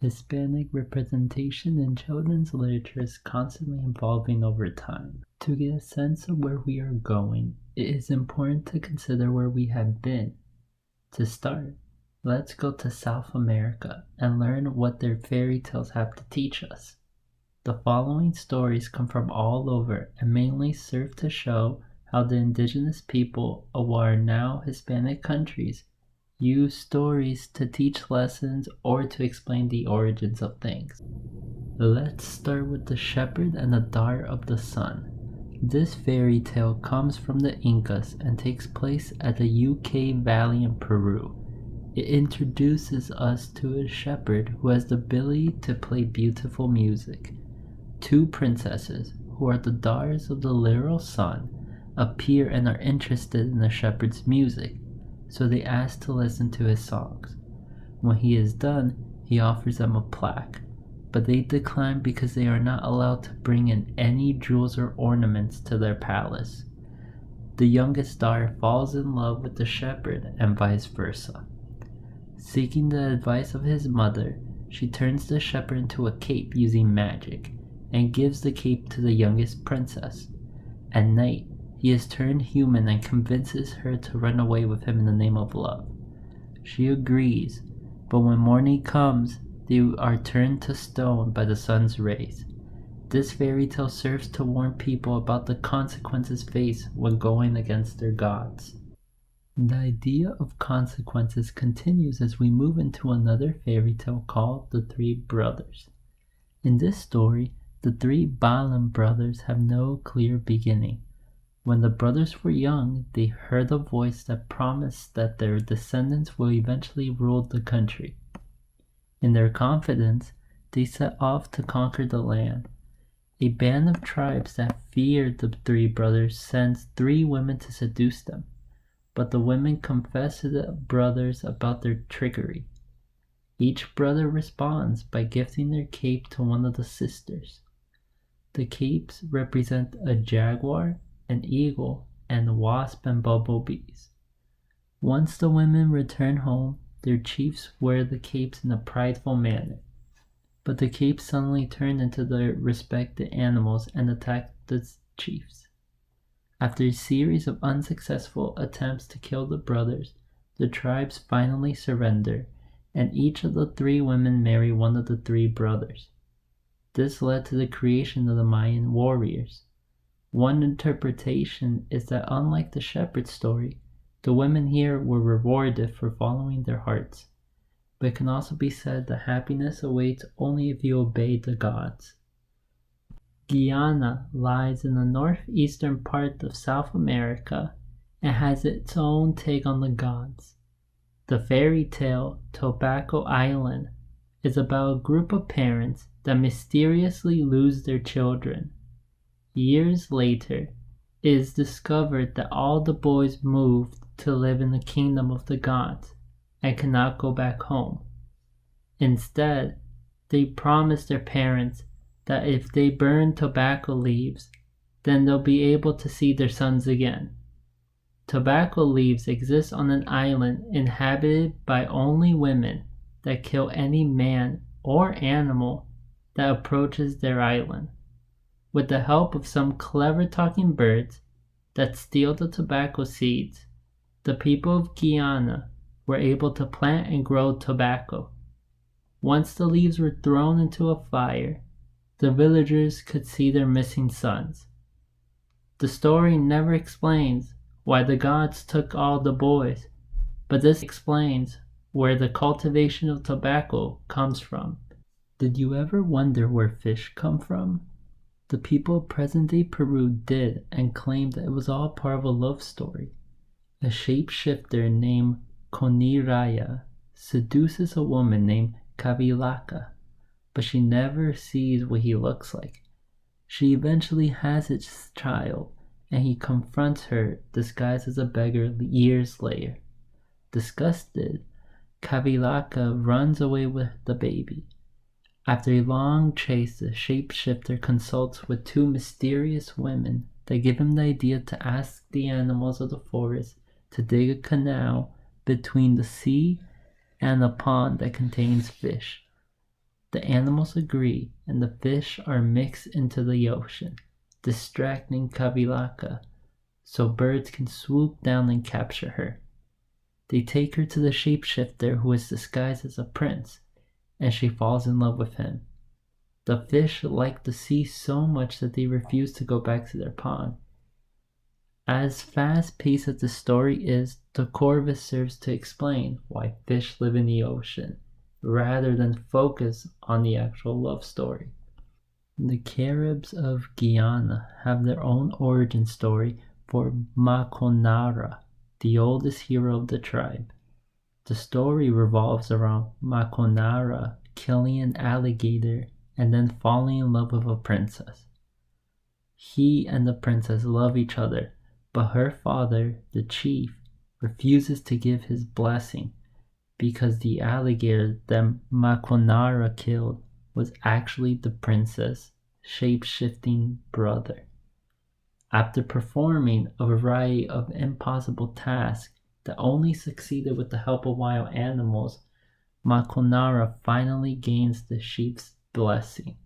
Hispanic representation in children's literature is constantly evolving over time. To get a sense of where we are going, it is important to consider where we have been. To start, let's go to South America and learn what their fairy tales have to teach us. The following stories come from all over and mainly serve to show how the indigenous people of what are now Hispanic countries use stories to teach lessons or to explain the origins of things. Let's start with the shepherd and the daughter of the sun. This fairy tale comes from the Incas and takes place at the UK Valley in Peru. It introduces us to a shepherd who has the ability to play beautiful music. Two princesses, who are the daughters of the literal sun, appear and are interested in the shepherd's music, so they ask to listen to his songs. When he is done, he offers them a plaque, but they decline because they are not allowed to bring in any jewels or ornaments to their palace. The youngest daughter falls in love with the shepherd and vice versa. Seeking the advice of his mother, she turns the shepherd into a cape using magic and gives the cape to the youngest princess. At night, he is turned human and convinces her to run away with him in the name of love. She agrees, but when morning comes, they are turned to stone by the sun's rays. This fairy tale serves to warn people about the consequences faced when going against their gods. The idea of consequences continues as we move into another fairy tale called The Three Brothers. In this story, the three Balan brothers have no clear beginning. When the brothers were young, they heard a voice that promised that their descendants will eventually rule the country. In their confidence, they set off to conquer the land. A band of tribes that feared the three brothers sends 3 women to seduce them, but the women confess to the brothers about their trickery. Each brother responds by gifting their cape to one of the sisters. The capes represent a jaguar, an eagle, and wasp and bumblebees. Once the women return home, their chiefs wear the capes in a prideful manner, but the capes suddenly turn into their respected animals and attack the chiefs. After a series of unsuccessful attempts to kill the brothers, the tribes finally surrender, and each of the 3 women marry one of the 3 brothers. This led to the creation of the Mayan warriors. One interpretation is that unlike the shepherd story, the women here were rewarded for following their hearts, but it can also be said that happiness awaits only if you obey the gods. Guyana lies in the northeastern part of South America and has its own take on the gods. The fairy tale Tobacco Island is about a group of parents that mysteriously lose their children. Years later, it is discovered that all the boys moved to live in the kingdom of the gods and cannot go back home. Instead, they promise their parents that if they burn tobacco leaves, then they'll be able to see their sons again. Tobacco leaves exist on an island inhabited by only women that kill any man or animal that approaches their island. With the help of some clever talking birds that steal the tobacco seeds, the people of Guyana were able to plant and grow tobacco. Once the leaves were thrown into a fire, the villagers could see their missing sons. The story never explains why the gods took all the boys, but this explains where the cultivation of tobacco comes from. Did you ever wonder where fish come from? The people of present-day Peru did and claimed that it was all part of a love story. A shapeshifter named Coniraya seduces a woman named Kavilaka, but she never sees what he looks like. She eventually has its child, and he confronts her disguised as a beggar years later. Disgusted, Kavilaka runs away with the baby. After a long chase, the shapeshifter consults with 2 mysterious women that give him the idea to ask the animals of the forest to dig a canal between the sea and a pond that contains fish. The animals agree, and the fish are mixed into the ocean, distracting Kavilaka, so birds can swoop down and capture her. They take her to the shapeshifter, who is disguised as a prince, and she falls in love with him. The fish like the sea so much that they refuse to go back to their pond. As fast-paced as the story is, the Corvus serves to explain why fish live in the ocean, rather than focus on the actual love story. The Caribs of Guyana have their own origin story for Maconara, the oldest hero of the tribe. The story revolves around Maconara killing an alligator and then falling in love with a princess. He and the princess love each other, but her father, the chief, refuses to give his blessing because the alligator that Maconara killed was actually the princess' shape-shifting brother. After performing a variety of impossible tasks that only succeeded with the help of wild animals, Maconara finally gains the chief's blessing.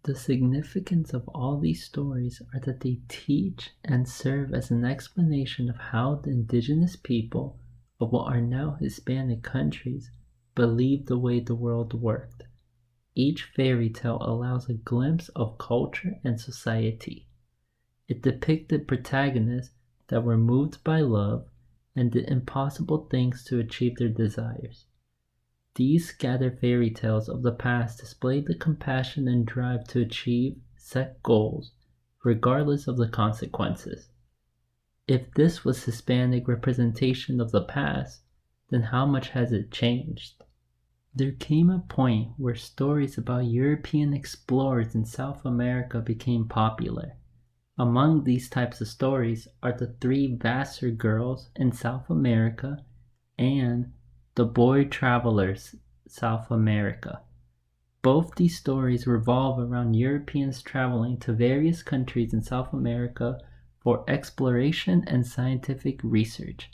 The significance of all these stories are that they teach and serve as an explanation of how the indigenous people of what are now Hispanic countries believed the way the world worked. Each fairy tale allows a glimpse of culture and society. It depicted protagonists that were moved by love and did impossible things to achieve their desires. These scattered fairy tales of the past displayed the compassion and drive to achieve set goals, regardless of the consequences. If this was Hispanic representation of the past, then how much has it changed? There came a point where stories about European explorers in South America became popular. Among these types of stories are the three Vassar girls in South America and the Boy Travelers, South America. Both these stories revolve around Europeans traveling to various countries in South America for exploration and scientific research.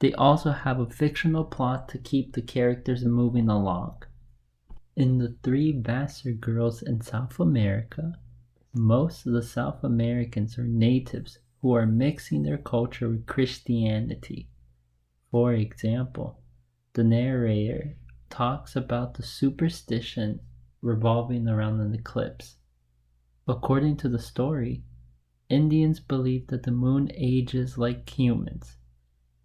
They also have a fictional plot to keep the characters moving along. In the three Vassar girls in South America, most of the South Americans are natives who are mixing their culture with Christianity. For example, the narrator talks about the superstition revolving around an eclipse. According to the story, Indians believe that the moon ages like humans.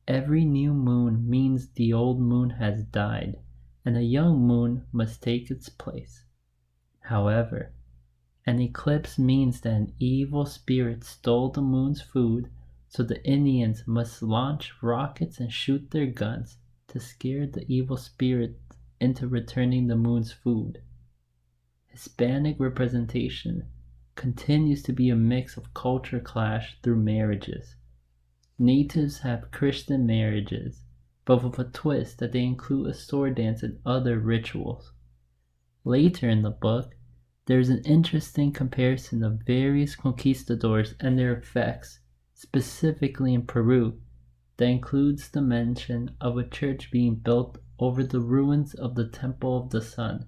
Every new moon means the old moon has died, and a young moon must take its place. However, an eclipse means that an evil spirit stole the moon's food, so the Indians must launch rockets and shoot their guns to scare the evil spirit into returning the moon's food. Hispanic representation continues to be a mix of culture clash through marriages. Natives have Christian marriages, but with a twist that they include a sword dance and other rituals. Later in the book, there is an interesting comparison of various conquistadors and their effects, specifically in Peru, that includes the mention of a church being built over the ruins of the Temple of the Sun.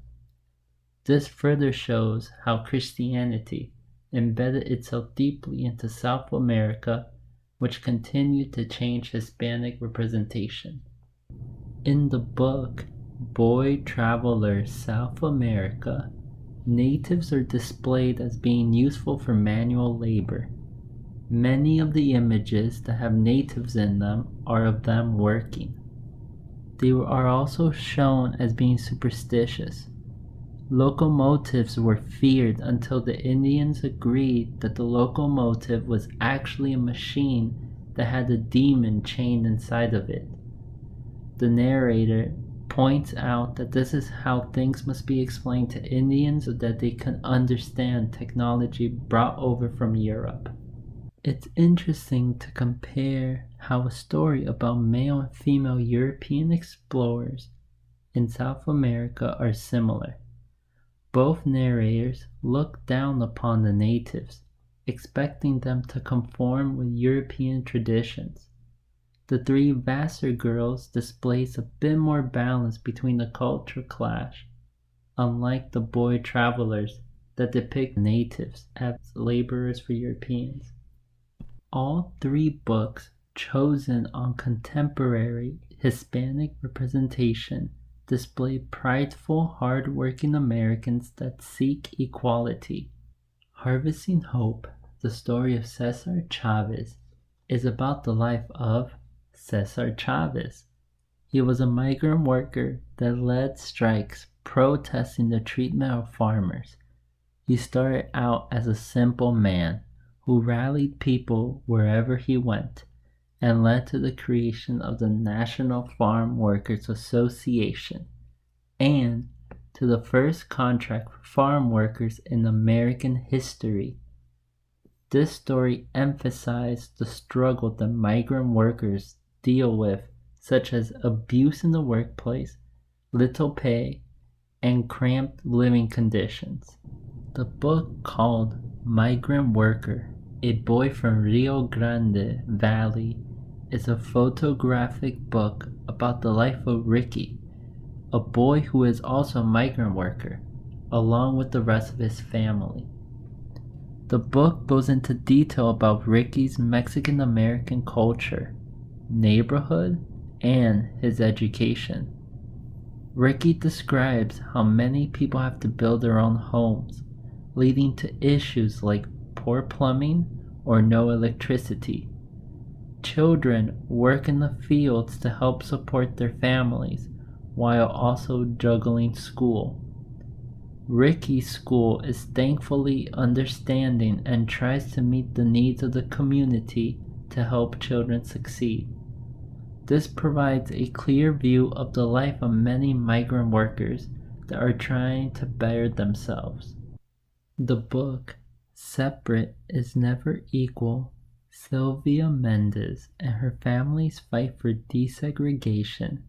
This further shows how Christianity embedded itself deeply into South America, which continued to change Hispanic representation. In the book Boy Traveler South America, natives are displayed as being useful for manual labor. Many of the images that have natives in them are of them working. They are also shown as being superstitious. Locomotives were feared until the Indians agreed that the locomotive was actually a machine that had a demon chained inside of it. The narrator points out that this is how things must be explained to Indians so that they can understand technology brought over from Europe. It's interesting to compare how a story about male and female European explorers in South America are similar. Both narrators look down upon the natives, expecting them to conform with European traditions. The three Vassar girls displays a bit more balance between the culture clash. unlike the boy travelers that depict natives as laborers for Europeans. All three books, chosen on contemporary Hispanic representation, display prideful, hard-working Americans that seek equality. Harvesting Hope, the story of Cesar Chavez, is about the life of Cesar Chavez. He was a migrant worker that led strikes protesting the treatment of farmers. He started out as a simple man who rallied people wherever he went and led to the creation of the National Farm Workers Association and to the first contract for farm workers in American history. This story emphasized the struggle that migrant workers deal with, such as abuse in the workplace, little pay, and cramped living conditions. The book called Migrant Worker, A Boy from Rio Grande Valley, is a photographic book about the life of Ricky, a boy who is also a migrant worker, along with the rest of his family. The book goes into detail about Ricky's Mexican-American culture, neighborhood, and his education. Ricky describes how many people have to build their own homes, leading to issues like poor plumbing or no electricity. Children work in the fields to help support their families while also juggling school. Ricky's school is thankfully understanding and tries to meet the needs of the community to help children succeed. This provides a clear view of the life of many migrant workers that are trying to better themselves. The book, Separate is Never Equal, Sylvia Mendez and her family's fight for desegregation,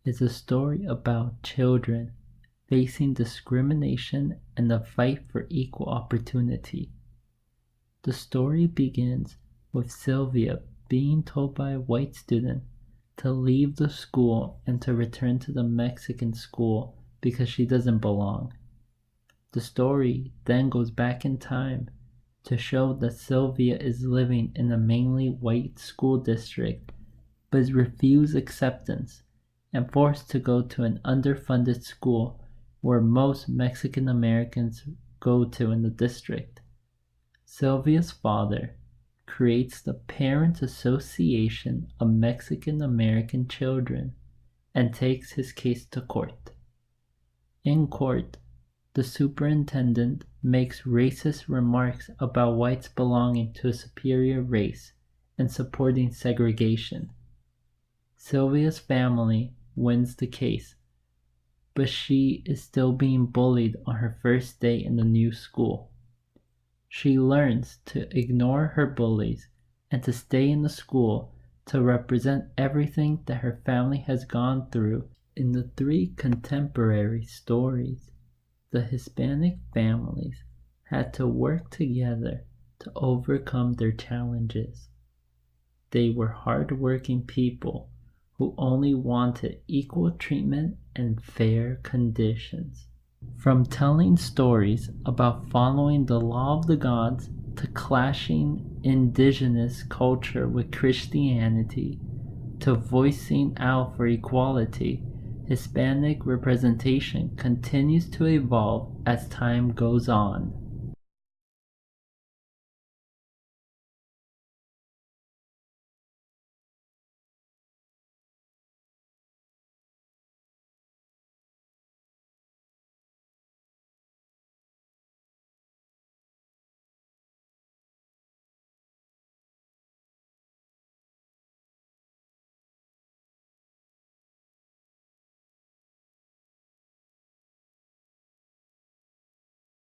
is a story about children facing discrimination and the fight for equal opportunity. The story begins with Sylvia being told by a white student to leave the school and to return to the Mexican school because she doesn't belong. The story then goes back in time to show that Sylvia is living in a mainly white school district but is refused acceptance and forced to go to an underfunded school where most Mexican Americans go to in the district. Sylvia's father creates the Parents Association of Mexican American Children and takes his case to court. In court, the superintendent makes racist remarks about whites belonging to a superior race and supporting segregation. Sylvia's family wins the case, but she is still being bullied on her first day in the new school. She learns to ignore her bullies and to stay in the school to represent everything that her family has gone through. In the three contemporary stories, the Hispanic families had to work together to overcome their challenges. They were hard-working people who only wanted equal treatment and fair conditions. From telling stories about following the law of the gods to clashing indigenous culture with Christianity to voicing out for equality, Hispanic representation continues to evolve as time goes on.